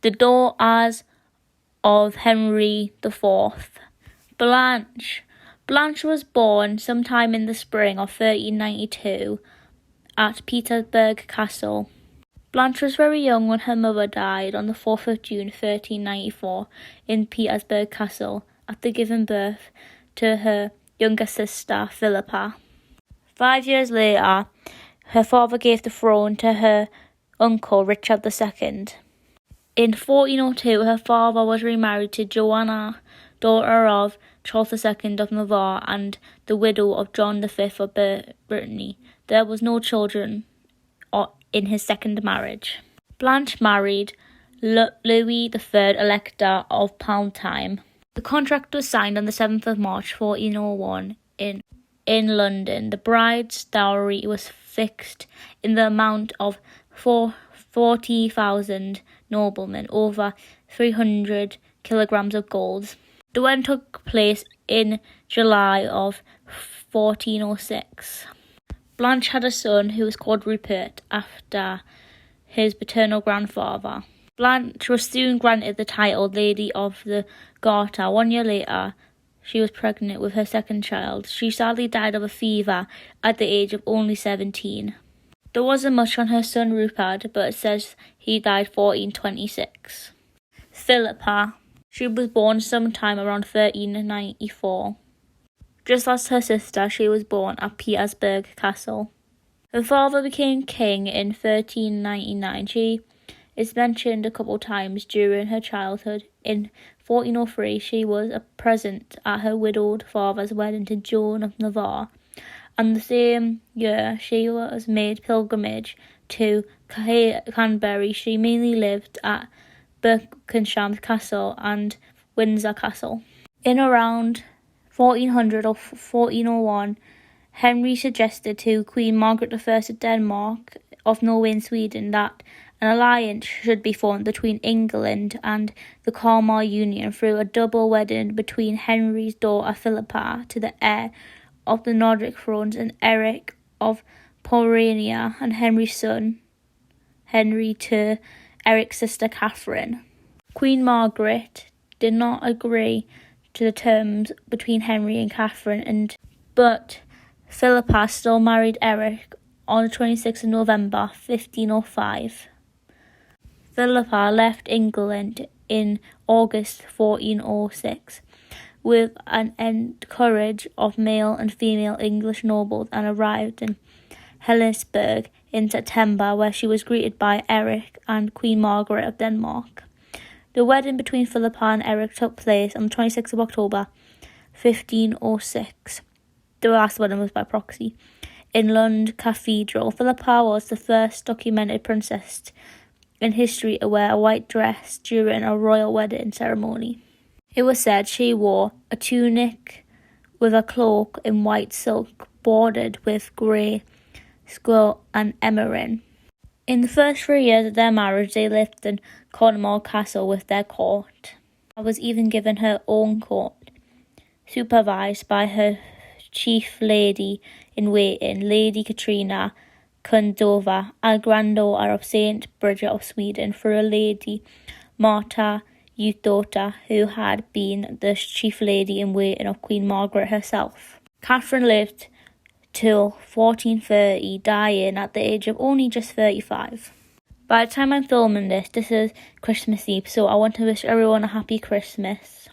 The daughters of Henry IV. Blanche. Blanche was born sometime in the spring of 1392 at Petersburg Castle. Blanche was very young when her mother died on the 4th of June 1394 in Petersburg Castle after giving birth to her younger sister Philippa. 5 years later, her father gave the throne to her uncle Richard II. In 1402, her father was remarried to Joanna, daughter of Charles II of Navarre and the widow of John V of Brittany. There was no children in his second marriage. Blanche married Louis III, Elector of Palatine. The contract was signed on the 7th of March 1401 in London. The bride's dowry was fixed in the amount of 40,000 noblemen, over 300 kilograms of gold. The wedding took place in July of 1406. Blanche had a son who was called Rupert after his paternal grandfather. Blanche was soon granted the title Lady of the Garter. 1 year later, she was pregnant with her second child. She sadly died of a fever at the age of only 17. There wasn't much on her son Rupert, but it says he died 1426. Philippa. She was born sometime around 1394. Just as her sister, she was born at Petersburg Castle. Her father became king in 1399. She is mentioned a couple times during her childhood. In 1403, she was present at her widowed father's wedding to Joan of Navarre. And the same year, she was made pilgrimage to Canterbury. She mainly lived at Buckingham Castle and Windsor Castle. In around 1400 or 1401, Henry suggested to Queen Margaret I of Denmark, of Norway and Sweden that an alliance should be formed between England and the Kalmar Union through a double wedding between Henry's daughter Philippa to the heir of the Nordic thrones and Eric of Pomerania, and Henry's son Henry to Eric's sister Catherine. Queen Margaret did not agree to the terms between Henry and Catherine, but Philippa still married Eric on the 26th of November 1505. Philippa left England in August 1406 with an entourage of male and female English nobles and arrived in Helensburgh in September, where she was greeted by Eric and Queen Margaret of Denmark. The wedding between Philippa and Eric took place on the 26th of October 1506. The last wedding was by proxy. In Lund Cathedral, Philippa was the first documented princess in history to wear a white dress during a royal wedding ceremony. It was said she wore a tunic with a cloak in white silk bordered with grey squirrel and emerald. In the first 3 years of their marriage, they lived in Cornwall Castle with their court. She was even given her own court, supervised by her chief lady-in-waiting, Lady Katrina Kundova, a granddaughter of Saint Bridget of Sweden, through a Lady Marta Euthotta, who had been the chief lady-in-waiting of Queen Margaret herself. Catherine lived till 1430, dying at the age of only just 35. By the time I'm filming this is Christmas Eve, so I want to wish everyone a happy Christmas.